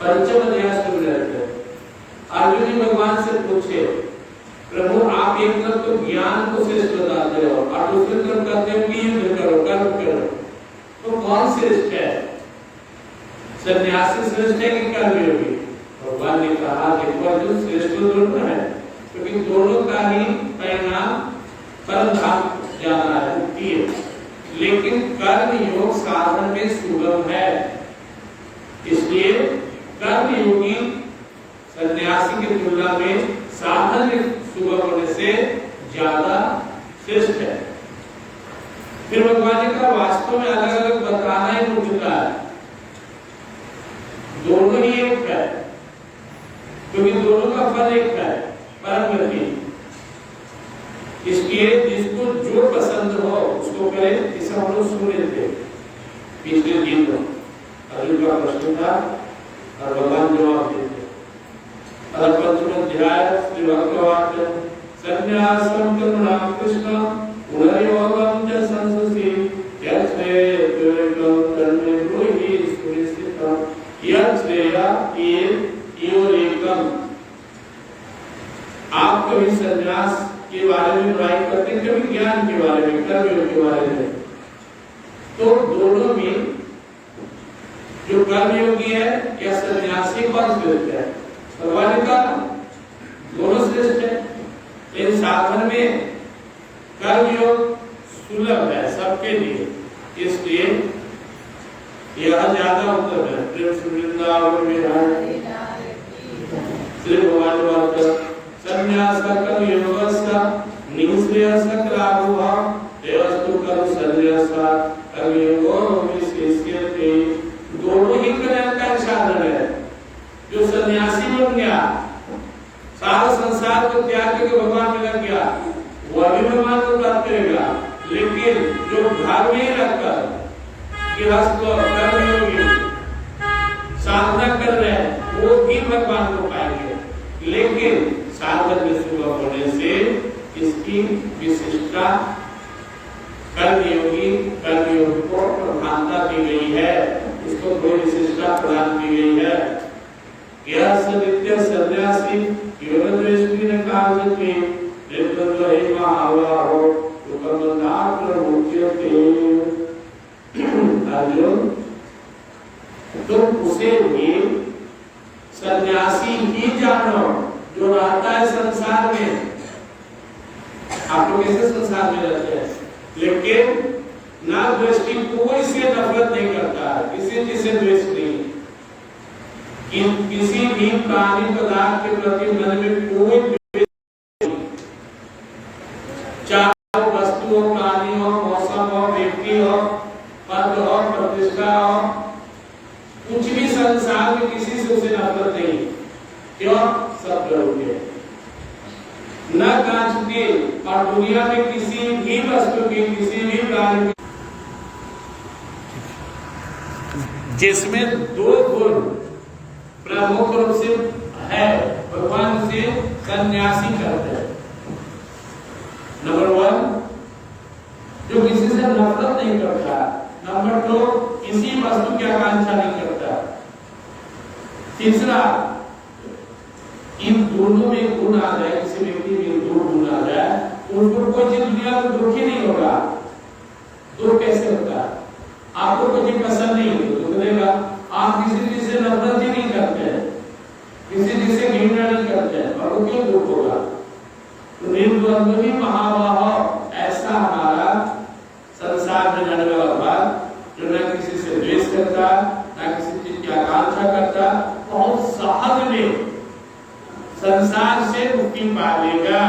पंचम अध्याय शुरू रहते हैं। अर्जुन जी भगवान से पूछे, प्रभु आप एक तरफ तो ज्ञान को श्रेष्ठ बताते हो और दूसरी तरफ कहते हो कि युद्ध करो, कर्म करो, तो कौन श्रेष्ठ है? सन्यासी श्रेष्ठ है कि कर्मयोगी? भगवान ने कहा कि अर्जुन श्रेष्ठ दोनों है, क्योंकि दोनों का ही परिणाम परम धाम जाना है, मुक्ति है। लेकिन कर्म योग साधन में सुगम है, इसलिए कर्म योगी सन्यासी की तुलना में साधन में सुगम होने से ज्यादा श्रेष्ठ है। फिर भगवान ने कहा वास्तव में अलग अलग बताना ही मुश्किल है, दोनों ही एक है, क्योंकि दोनों का फल एक है, परम गति। इसलिए जिसको जो पसंद हो उसको करे। इसे हम लोग सुन रहे थे पिछले दिन, अर्जुन का प्रश्न था और भगवान जवाब देते। पंचम अध्याय श्री भगवत संन्यासम कर्मणाम कृष्ण पुनर्योगम च संससि यच्छ्रेयं कर्मे ब्रूहि सुनिश्चितं यच्छ्रेया एवं। आप कभी संन्यास के बारे में बुराई करते हैं, कभी ज्ञान के बारे में, कर्मयोग के बारे में। तो दोनों में जो कर्मयोगी है या सन्यासी कौन श्रेष्ठ है? भगवान का दोनों श्रेष्ठ है, लेकिन साधन में कर्मयोग सुलभ है सबके लिए, इसलिए यह ज्यादा उत्तम है। वृंदावन में श्री भगवान संन्यास कर्मयोगस्य निःश्रेयस्य लाभः देवस्तु कर्म संन्यासा कर्मयोगो विशेष्यते। दोनों ही कल्याण का साधन है। जो सन्यासी बन गया, सारा संसार को त्याग करके भगवान में लग गया, वो अभी भगवान को प्राप्त करेगा। लेकिन जो घर में ही रहकर गृहस्थ कर्मयोगी साधना कर रहे हैं, वो भी भगवान को पाएंगे। लेकिन साधन में सुलभ होने से इसकी विशिष्टता कर्मयोगी को प्रधानता दी गई है, इसको कोई विशिष्टता प्रदान की गई है। यह सनित्य सन्यासी योगद्वेषी ने कहा कि निर्द्वंद्व महावाहो सुखमनात्र मुच्यते। अर्जुन तुम उसे भी सन्यासी ही जानो जो रहता है संसार में। आप लोग ऐसे संसार में रहते हैं, लेकिन ना दृष्टि कोई से नफरत नहीं करता, किसी से द्वेष नहीं, किसी भी प्राणी पदार्थ के प्रति मन में कोई द्वेष नहीं, चाहे वस्तु हो, प्राणी हो, मौसम हो, व्यक्ति हो, पद हो, प्रतिष्ठा हो, कुछ भी संसार में किसी से उसे नफरत नहीं। क्यों? सब प्रभु के न कांचते। और दुनिया में किसी भी वस्तु की, किसी भी प्राणी जिसमें दो गुण प्रमुख रूप से है, भगवान से सन्यासी करते हैं। नंबर 1, जो किसी से नफरत नहीं करता। नंबर 2, किसी वस्तु की आकांक्षा नहीं करता। तीसरा, इन दोनों में गुण आ जाए, किसी व्यक्ति में दो गुण आ जाए, उनको कोई चीज दुनिया में दुख ही नहीं होगा। दुख कैसे होता है? आपको कोई चीज पसंद नहीं होती, दुख देगा। आप किसी चीज से नफरत ही नहीं करते, किसी चीज से घृणा नहीं करते, और वो क्यों दुख होगा? तो निर्द्वंद्व ही महावाह, ऐसा हमारा संसार में रहने वाला भाग, जो न किसी से द्वेष करता, न किसी चीज की आकांक्षा करता, बहुत सहज में संसार से मुक्ति पा लेगा,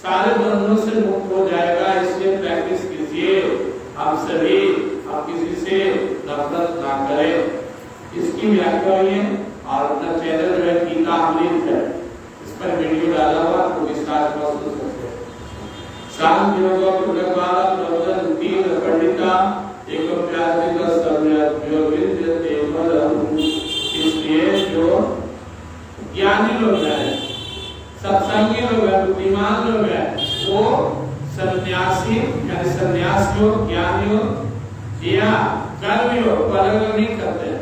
सारे बंधनों से मुक्त हो जाएगा। इसलिए प्रैक्टिस कीजिए आप सभी, आप किसी से नफरत ना करें। इसकी व्याख्या हुई है और अपना चैनल जो है गीता अमृत है, इस पर वीडियो डाला हुआ, आपको विस्तार से सुन सकते हैं। शांति योग प्रगवाला प्रवचन तीन पंडिता एक प्यासिका सम्यक विद्यते फलम। इसलिए जो ज्ञानी लोग हैं, सत्संगी लोग हैं, बुद्धिमान लोग हैं, वो सन्यासी यानी सन्यास योग, ज्ञान योग या कर्म योग को अलग अलग नहीं करते हैं।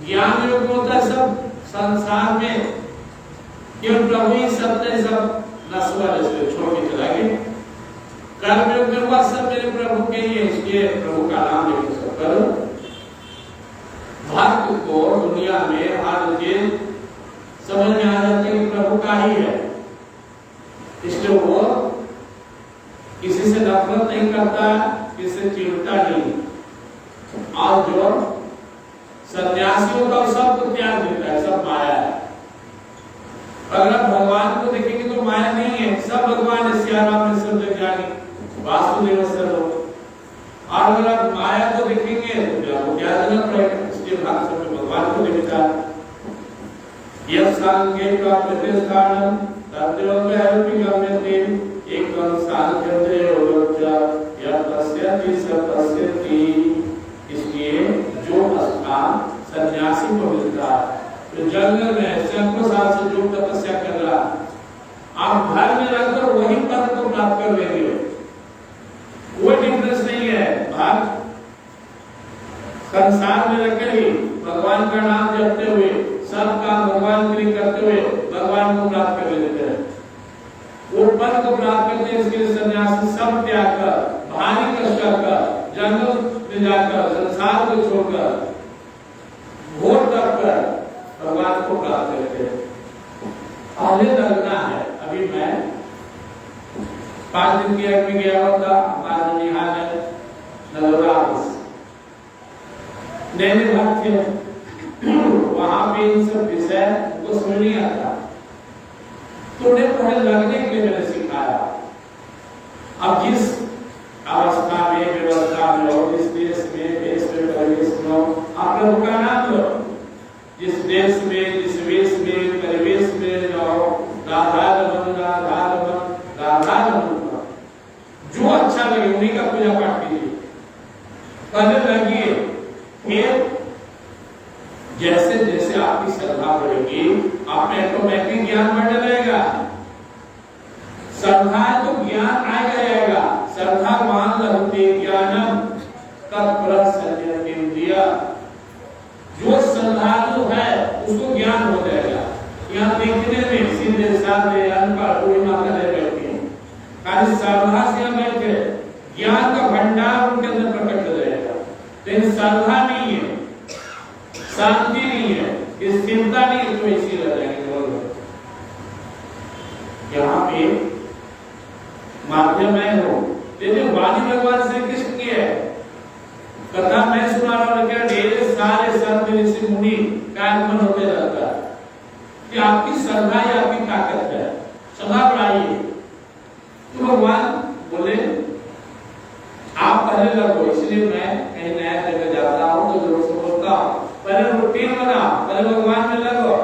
ज्ञान योग में होता है सब संसार में केवल प्रभु ही सत्य सब नश्वर है, छोड़ के चला गया। कर्म योग में हुआ सब मेरे प्रभु के ही है, इसलिए प्रभु का नाम लेकर सब करो। भक्त को दुनिया में हर चीज समझ में आ जाती है कि प्रभु का ही है, इसलिए वो किसी से नफरत नहीं करता, किसी से चिढ़ता नहीं। और जो सन्यासी होता है सब को त्याग देता है, सब माया है। अगर आप भगवान को देखेंगे तो माया नहीं है, सब भगवान है, सियाराम सब ज्ञानी वासुदेव सर्वम। और अगर आप माया को देखेंगे तो आपको क्या जनक रहेगा, इसलिए भक्त सब भगवान को देखता है। यह सांख्य प्राप्ति स्थानम तत्त्वज्ञ हेल्पिंग गम्यते एकम सांख्य योगज्ञ यह पश्यति स पश्यति। इसलिए जो स्थान सन्यासी को मिलता है, तो जंगल में सैकड़ों साल से जो तपस्या कर रहा, आप घर में रहकर वही पद को प्राप्त कर लेंगे, कोई डिफरेंस नहीं है। भाग संसार में रहकर ही भगवान का नाम जपते हुए सब काम भगवान के लिए करते हुए भगवान को प्राप्त कर लेते हैं, वो पद को प्राप्त करते हैं। इसके लिए सन्यासी सब त्याग कर, भारी कष्ट कर, जंगल में जाकर, संसार को छोड़कर, घोर तप कर भगवान को प्राप्त करते हैं। पहले लगना है। अभी मैं 5 दिन के में गया हुआ था, हमारे निहाल है नलौरास नैने भक्त थे, वहां पे इन सब विषय को समझ नहीं आता, तो उन्हें पहले लगने के लिए मैंने सिखाया। अब जिस अवस्था में, व्यवस्था में हो, जिस देश में, देश में, परिवेश में हो, आप प्रभु का नाम लो। जिस देश में, जिस वेश में, परिवेश में रहो, राधा रमन, राधा रमन, राधा रमन, जो अच्छा लगे उन्हीं का पूजा पाठ कीजिए। पहले लगिए, फिर जैसे जैसे आपकी श्रद्धा बढ़ेगी, आप में ऑटोमेटिक ज्ञान बढ़ने लगेगा। श्रद्धा है तो ज्ञान आएगा। श्रद्धावान लभते ज्ञानम तत्प्रसन्नेन्द्रिया। जो श्रद्धालु है उसको ज्ञान हो जाएगा। यहाँ देखने में सीधे साधे अनपढ़ कोई माता नहीं बैठती है, खाली श्रद्धा से बैठे ज्ञान का भंडार उनके अंदर प्रकट हो जाएगा। लेकिन श्रद्धा नहीं है, शांति नहीं है, इस चिंता नहीं, तो इसी रह जाएंगे। यहाँ पे माध्यम है हो, लेकिन वाणी भगवान श्री कृष्ण की है। कथा मैं सुना रहा हूँ, क्या ढेर सारे संत ऋषि मुनि का आगमन होते रहता है कि आपकी श्रद्धा ही आपकी ताकत है, श्रद्धा बढ़ाइए। तो भगवान बोले आप पहले लगो। इसलिए मैं कहीं नया जगह जाता हूँ तो लोग से बोलता हूँ, पहले रूटीन बनाओ, पहले भगवान में लगो,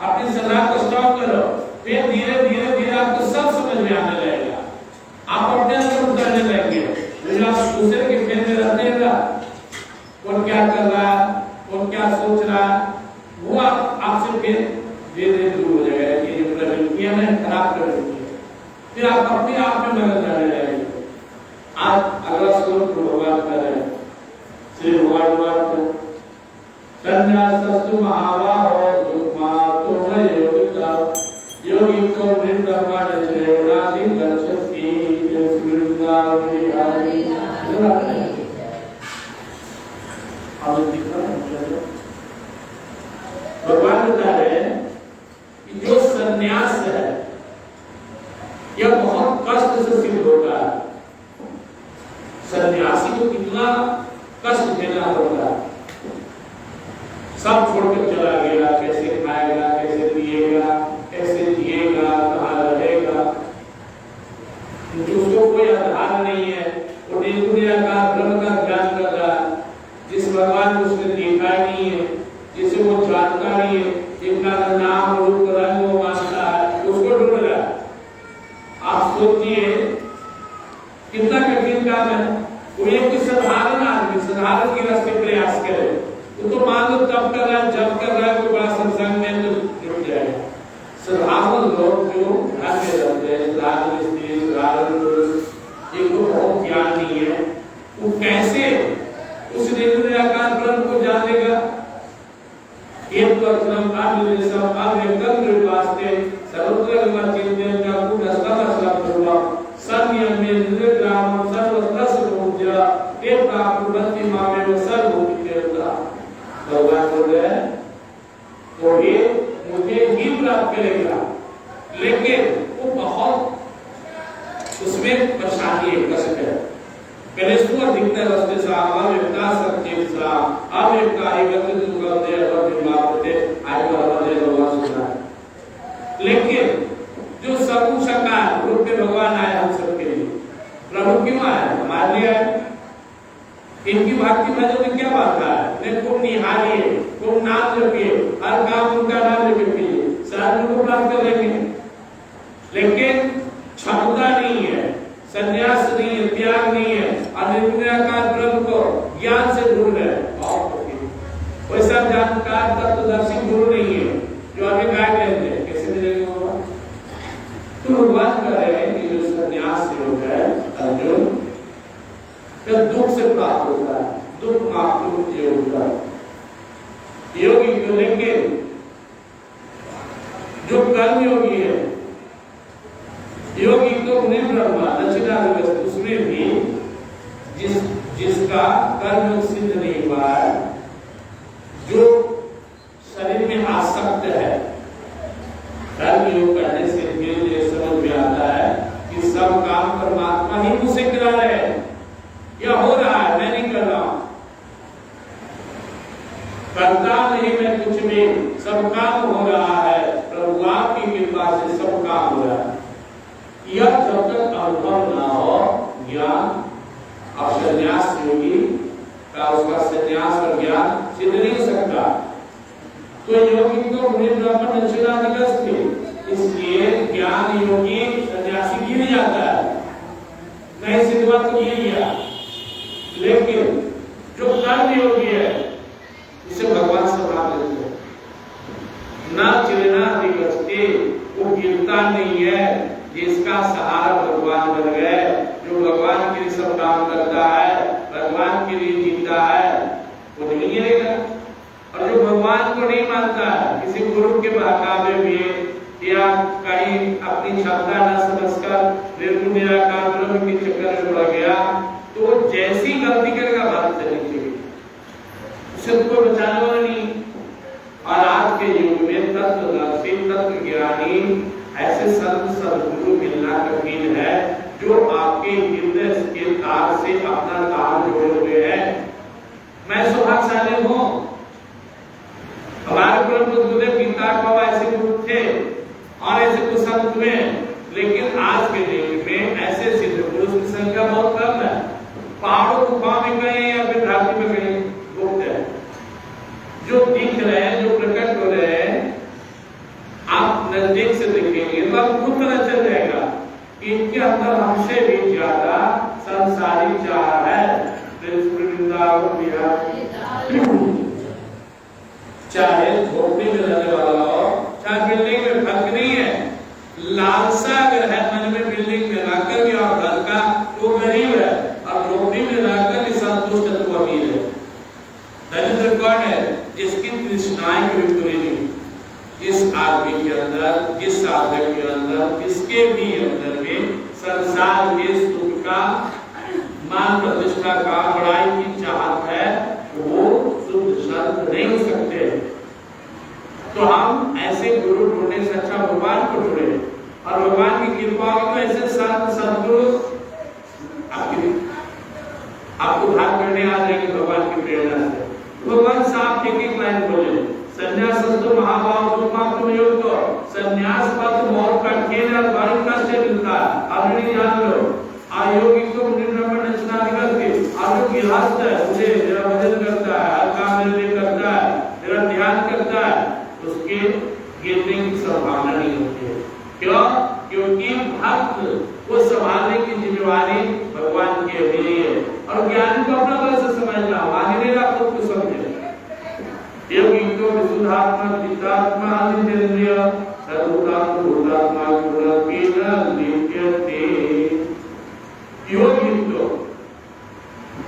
अपनी श्रद्धा को स्टॉप करो, फिर धीरे धीरे धीरे आपको सब समझ में आने लगेगा। आप अपने अंदर उतरने लगेंगे। लेकिन आप दूसरे के फेर में रहते हैं, कौन क्या कर रहा है, कौन क्या सोच रहा है, वो आपसे फिर धीरे धीरे दूर हो जाएगा कि ये प्रवृत्ति है, खराब प्रवृत्ति है। फिर आप अपने आप में मगन रहने लगेंगे। आज अगला श्लोक भगवान कर रहे हैं, श्री भगवान संन्यासस्तु महाबाहो दुःखमातो न योगिता योगिको वृंदावन श्रेणादि गच्छति वृंदावनि हरि। भगवान बता रहे हैं कि जो संन्यास है यह बहुत कष्ट से सिद्ध होता है। सन्यासी को कितना कष्ट देना होता है। सब छोड़कर चला गया, कैसे खाएगा, कैसे पिएगा, कैसे जिएगा, कहाँ रहेगा, उसको कोई आधार नहीं है। वो दुनिया का ब्रह्म का ज्ञान कर रहा है, जिस भगवान को उसने देखा नहीं है, जिसे वो जानता नहीं है, जिनका नाम रूप रंग वो मानता है, उसको ढूंढ रहा है। आप सोचिए कितना कठिन काम है। कोई एक साधारण आदमी साधारण की रास्ते प्रयास करे, तो मान लो तब कर रहा है, जब कर रहा है, कोई बड़ा सत्संग में तो जुट जाएगा। साधारण लोग जो घर में रहते हैं, साधारण स्त्री, साधारण पुरुष, जिनको बहुत ज्ञान नहीं है, वो कैसे उस निर्गुण निराकार ब्रह्म को जान लेगा? एक वचनम आदिदेशम आव्यक्तं द्विवास्ते सर्वत्र चिंतन का कुदस्तम सर्वत्र संयम में निर्ग्राम सर्वस्त्रस पूज्य एक प्राप्ति मामे वो सर्वभूतिकेता भगवान बोल रहे हैं तो ये मुझे ही प्राप्त करेगा, लेकिन वो बहुत उसमें परेशानी है, कष्ट है। कलेश्वर दिखता रास्ते सा अव्यक्ता सत्य सा अव्यक्ता एकत्रित करते और दिमागते आए भगवान भगवान सुना। लेकिन जो सब शकार रूप के भगवान आए हम सबके लिए, प्रभु क्यों आए? हमारे लिए आए। इनकी भक्ति भजन में क्या बात है? ने खूब निहारिए, खूब नाम जपिए, हर काम उनका नाम जपिए, साधु को प्राप्त कर लेंगे। लेकिन क्षमता नहीं है, संन्यास नहीं है, त्याग नहीं है, और निर्गुणाकार ब्रह्म को ज्ञान से ढूंढ रहे हैं। वैसा जानकार तत्वदर्शी गुरु नहीं है जो हमें गाइड करते हैं, कैसे मिलेंगे होगा? तो भगवान कह रहे हैं कि जो संन्यास योग है अर्जुन, फिर दुख से प्राप्त होता है, दुख मातृ योग का योगी को लेंगे। जो कर्म योगी है, योगी तो निर्ब्रह्मा दक्षिणावर्त, उसमें भी जिसका कर्म सिद्ध नहीं हुआ है, जो शरीर में आसक्त है, कर्म योग करने से धीरे समझ में आता है कि सब काम परमात्मा ही मुझसे करा रहे हैं, या हो रहा है, मैं नहीं कर रहा हूं, करता नहीं मैं कुछ भी, सब काम हो रहा है, प्रभु आपकी कृपा से सब काम हो रहा है। यह जब तक अनुभव ना हो ज्ञान और संन्यास योगी का उसका संन्यास और ज्ञान सिद्ध नहीं हो सकता। तो योगी को ब्रह्म दक्षिणाधिगस्त थे, इसलिए ज्ञान योगी सन्यासी गिर जाता है, नहीं सिद्ध हुआ तो गिर गया। लेकिन जो कर्म योगी है उसे भगवान संभाल लेते हैं, ना चिरना अधिगस्ते, वो गिरता नहीं है, जिसका सहारा भगवान बन गए, जो भगवान के लिए सब काम करता है, भगवान के लिए जीता है, वो नहीं गिरेगा। और जो भगवान को नहीं मानता है, किसी गुरु के बहकावे में या कहीं अपनी क्षमता न समझकर निर्गुण निराकार ब्रह्म के चक्कर में पड़ गया, तो वो जैसी गलती करेगा बात चलेगी, उसे कोई बचाने वाला नहीं। और आज के युग में तत्वदर्शी तत्व ज्ञानी ऐसे संत सद्गुरु मिलना कठिन है, जो आपके हृदय के तार से अपना तार जोड़े हुए हैं। मैं सौभाग्यशाली हूँ, हमारे गुरुदेव गीता बाबा ऐसे गुरु थे और ऐसे कुछ संत हुए, लेकिन आज के दिन में ऐसे सिद्ध पुरुष की संख्या बहुत कम है। पहाड़ों गुफा में गए या फिर धरती में गए घूमते हैं, जो दिख रहे हैं, जो प्रकट हो रहे हैं, आप नजदीक से देखेंगे तो आपको खुद पता चल जाएगा कि इनके अंदर हमसे भी ज्यादा संसारी चाह है। चाहे झोपड़ी में रहने वाला हो, चाहे बिल्डिंग में, फर्क नहीं है। लालसा अगर है मन में बिल्डिंग में रहकर भी और घर का, तो गरीब है, और झोपड़ी में रहकर भी संतुष्ट है, तो अमीर है। दरिद्र कौन है? जिसकी तृष्णाएं कभी पूरी नहीं। जिस आदमी के अंदर, जिस साधक के अंदर, जिसके भी अंदर में संसार के सुख का, मान प्रतिष्ठा का, बड़ाई की चाहत है, वो शुद्ध संत नहीं हो सकते। तो हम ऐसे गुरु ढूंढने से अच्छा भगवान को ढूंढे, और भगवान की कृपा हो तो ऐसे संत सद्गुरु आपको भाग करने आ जाएंगे भगवान की प्रेरणा से। भगवान साहब एक लाइन बोले, संन्यासस्तु महाभाव दुर्मात्म योग, संन्यास पद बहुत कठिन और बड़ी कष्ट से मिलता है। आप नहीं जान लो, आयोगी को निर्ब्रह्म दक्षिणाधिगस्त थे, और जो गृहस्थ है उसे मेरा भजन करता है, हर काम मेरे लिए करता है, मेरा ध्यान करता है, उसके गिरने की संभावना नहीं होती है। क्यों? क्योंकि भक्त को संभालने की जिम्मेवारी भगवान की अभी है, और ज्ञानी को अपना बल से समझना, आगे मेरा खुद को समझे। योगी को विशुद्धात्मा, चित्तात्मा, अनिंद्रिय, सर्वोत्तम भूतात्मा गुणकीन लिप्यते। योगी तो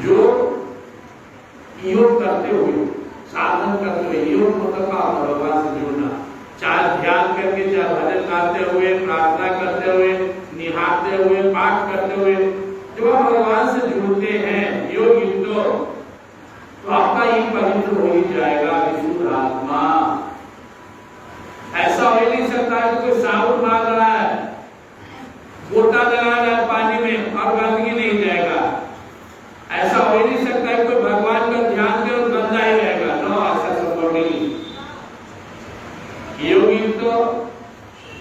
जो योग करते हुए साधन करते हुए, योग मतलब का भगवान से जुड़ना, चाहे ध्यान करके, चाहे भजन गाते हुए, प्रार्थना करते हुए, निहारते हुए, पाठ करते हुए, जब आप भगवान से जुड़ते हैं योग युक्त, तो आपका ये पवित्र हो ही जाएगा विशुद्ध आत्मा। ऐसा हो ही नहीं सकता है कि कोई साबुन मार रहा है, गोटा लगा रहा है पानी में और गंदगी नहीं जाएगा। ऐसा हो ही नहीं सकता है कोई भगवान का ध्यान करे और गंदा ही रहेगा। नो, ऐसा संभव नहीं। योगी तो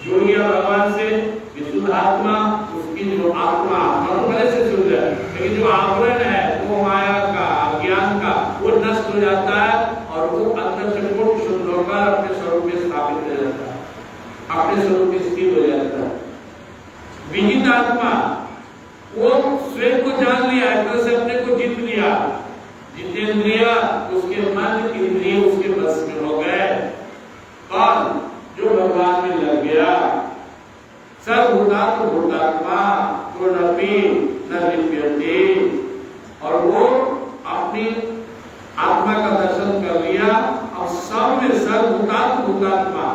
जुड़ गया भगवान से, विशुद्ध आत्मा, उसकी जो आत्मा पहले से शुद्ध है, लेकिन जो आवरण है वो माया का, अज्ञान का, वो नष्ट हो जाता है और वो अंदर से पूर्ण शुद्ध होकर अपने स्वरूप में स्थापित हो जाता है, अपने स्वरूप में स्थित हो जाता है। विहित आत्मा वो स्वयं को जान लिया है, तो से अपने को जीत लिया, जितेंद्रिय उसके मन इंद्रिय उसके बस में हो गए, और जो भगवान में लग गया, सर्वभूतात्म भूतात्मा पूर्णपि न लिप्यते, और वो अपनी आत्मा का दर्शन कर लिया। अब सब में सर्वभूतात्म भूतात्मा,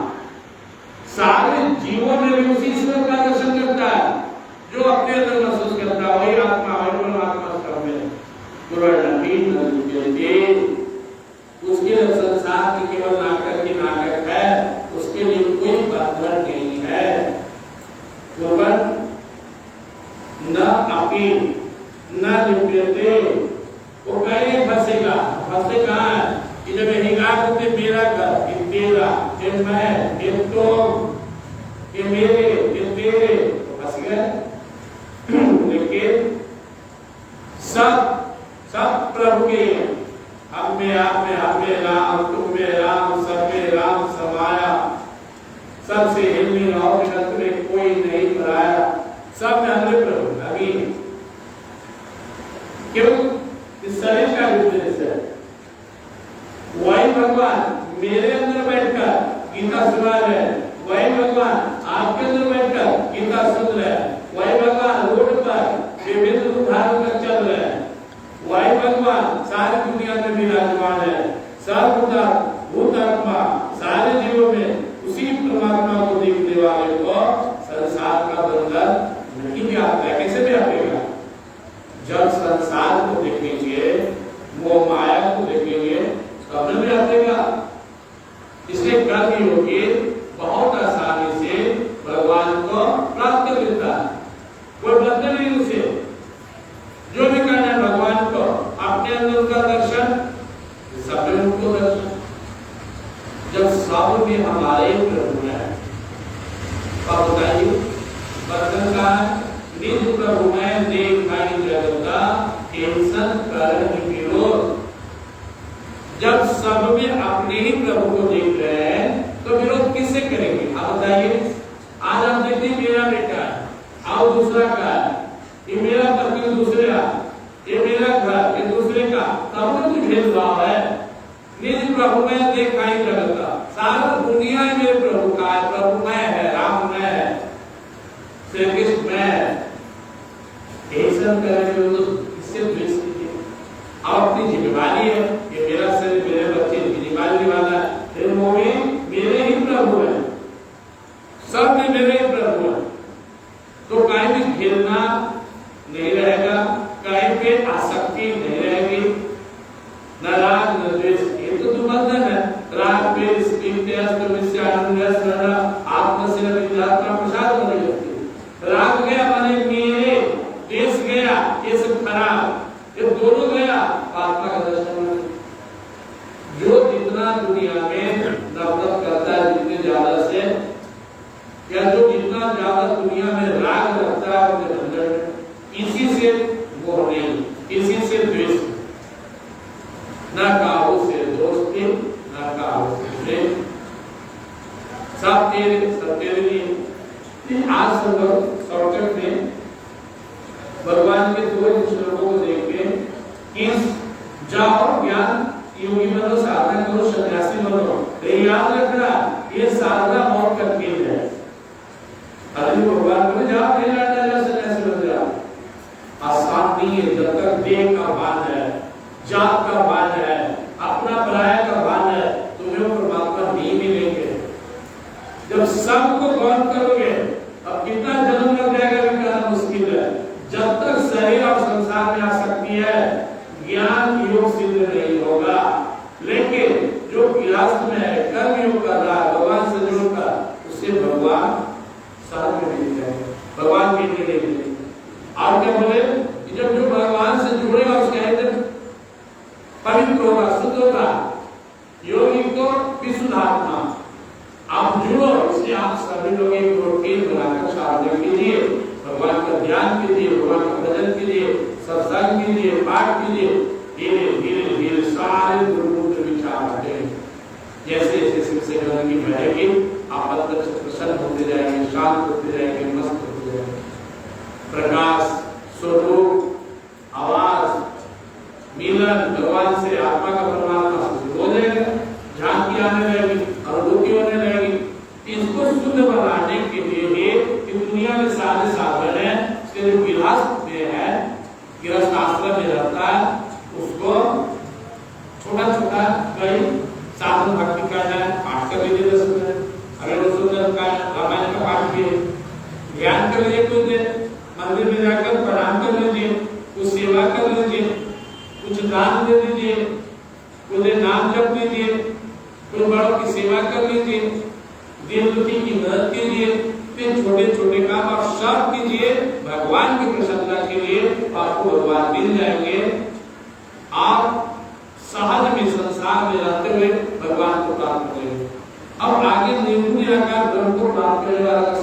सारे जीवों में भी उसी ईश्वर का दर्शन करता है जो अपने अंदर महसूस करता है, वही आत्मा, वही परमात्मा सब में पूर्णपि न लिप्यते। उसके संसार की केवल नाटक की नाटक है, उसके लिए कोई बंधन नहीं है। न अपि न लिप्यते, वो कहीं फंसेगा, फंसे कहाँ है कि जब हिंगार होते मेरा घर, ये तेरा, ये मैं, ये तुम, ये मेरे, ये तेरे, तो फंस गए। लेकिन सब प्रभु के, हम में, आप में, हम में राम, तुम में राम, सब में राम समाया, सबसे हिलने और जगत में कोई नहीं पराया, सब में हमारे प्रभु। अभी केवल इस शरीर का विशेष है, वही भगवान मेरे अंदर बैठकर गीता सुना रहे, वही भगवान आपके अंदर बैठकर गीता सुन रहे, वही भगवान रोड पर विभिन्न रूप धारण कर चल रहे हैं, वही भगवान सारी दुनिया में विराजमान है। सर्वभूतात्मा सारे जीवों में उसी परमात्मा को देखने वाले को संसार का बंधन नहीं व्याप्त है। कैसे व्यापेगा? जब संसार को देखेंगे, मोह माया को देखेंगे, तब न व्यापेगा। इसलिए कर्म योगी बहुत आसानी से भगवान को प्राप्त कर लेता है, कोई बंधन नहीं उसे। जो भी करना है भगवान को, अपने अंदर उसका दर्शन, सब में उनको दर्शन। जब सब में हमारे प्रभु है, अब बताइए बर्तन का निज प्रभु में देखाई जगता टेंशन कर विरोध। जब सब में अपने ही प्रभु को देख रहे हैं तो विरोध किससे करेंगे? आप बताइए। आज हम देखते हैं मेरा बेटा है, आओ दूसरा का है, ये मेरा पति दूसरे का, ये मेरा घर ये दूसरे का, तब तो भेदभाव है। निज प्रभु में देखाई जगता, सारा दुनिया मेरे प्रभु का है, प्रभु मैं है, राम मैं है, श्री कृष्ण मैं है। टेंशन करेंगे तो इससे द्वेष कीजिए। अब अपनी जिम्मेदारी है, ये मेरा शरीर मेरे बच्चे की जिम्मेदारी निभाना है, फिर वो मेरे ही प्रभु है, सब में मेरे ही प्रभु है। तो कहीं भी खेलना नहीं रहेगा, कहीं पे आसक्ति नहीं रहेगी, न राग न द्वेष। ये तो बंधन है, राग द्वेष आत्मसिर विद्यात्मा प्रसाद बन जाती है। राग गया माने मेरे, द्वेष गया ये सब खराब, ये दोनों गया आत्मा का दर्शन। जो जितना दुनिया में नफरत करता है जितने ज्यादा से, या जो जितना ज्यादा दुनिया में राग रखता है अपने अंदर में, इसी से वो नहीं, इसी से द्वेष, न काबू से दोस्ती, न काबू से प्रेम, सब तेरे सब तेरे लिए। आज सब लोग शॉर्टकट में भगवान के दो श्लोकों को देख के जाओ ज्ञान योगी बनो, साधना करो, सन्यासी बनो। याद रखना ये साधना मौत का खेल है। अरे भगवान बोले जाओ नहीं लड़ना, जाओ सन्यासी बन जाओ। आसान नहीं है, जब तक देह का मान है, जात का मान है, अपना पराया का भान है, तुम्हें परमात्मा नहीं मिलेंगे। जब सबको गौर करोगे, अब कितना जन्म लग जाएगा भी कहना मुश्किल है। जब तक शरीर और संसार में आ सकती है, ज्ञान योग सिद्ध नहीं होगा। लेकिन जो गृहस्थ में है, कर्म योग कर रहा है, भगवान से जुड़कर, उससे भगवान साथ में मिल जाएंगे, भगवान के लिए नहीं। और क्या बोले, जब जो भगवान से जुड़ेगा उसके हृदय पवित्र होगा, शुद्ध होगा। योगी को विशुद्धात्मा। आप जुड़ो, इसलिए आप सभी लोग एक रूटीन बनाकर साधना कीजिए, भगवान का ध्यान कीजिए, भगवान का भजन कीजिए, सत्संग कीजिए, पाठ कीजिए। धीरे धीरे धीरे सारे दुर्गुण विचार हटेंगे। जैसे जैसे शिव से ज्ञान की बढ़ेगी, आप अंदर से प्रसन्न होते जाएंगे, शांत होते जाएंगे, मस्त होते जाएंगे। प्रकाश, स्वरूप, आवाज, मिलन भगवान से, आत्मा का परमात्मा से हो जाएगा। झांकी आने लगेगी, अनुभूति होने लगेगी। इसको शुद्ध बनाने के लिए कि दुनिया में सारे साधन है, इसके जो गृहस्थ में है, गृहस्थ आश्रम में रहता है, उसको छोटा छोटा कई साधन भक्ति का है, पाठ कर लीजिए 10 मिनट, अगर 200 का रामायण का पाठ भी है, ज्ञान कर लीजिए, कुछ देर मंदिर में जाकर प्रणाम कर लीजिए, कुछ सेवा कर लीजिए, कुछ दान दे दीजिए, कुछ नाम जप लीजिए, कुछ बड़ों की सेवा कर लीजिए, दीन दुखी की मदद कीजिए। फिर छोटे छोटे काम आप सब कीजिए भगवान की प्रसन्नता के लिए, आपको भगवान मिल जाएंगे। आप सहज में संसार में रहते हुए भगवान को प्राप्त करेंगे। अब आगे निर्गुण निराकार ब्रह्म को प्राप्त करने वाला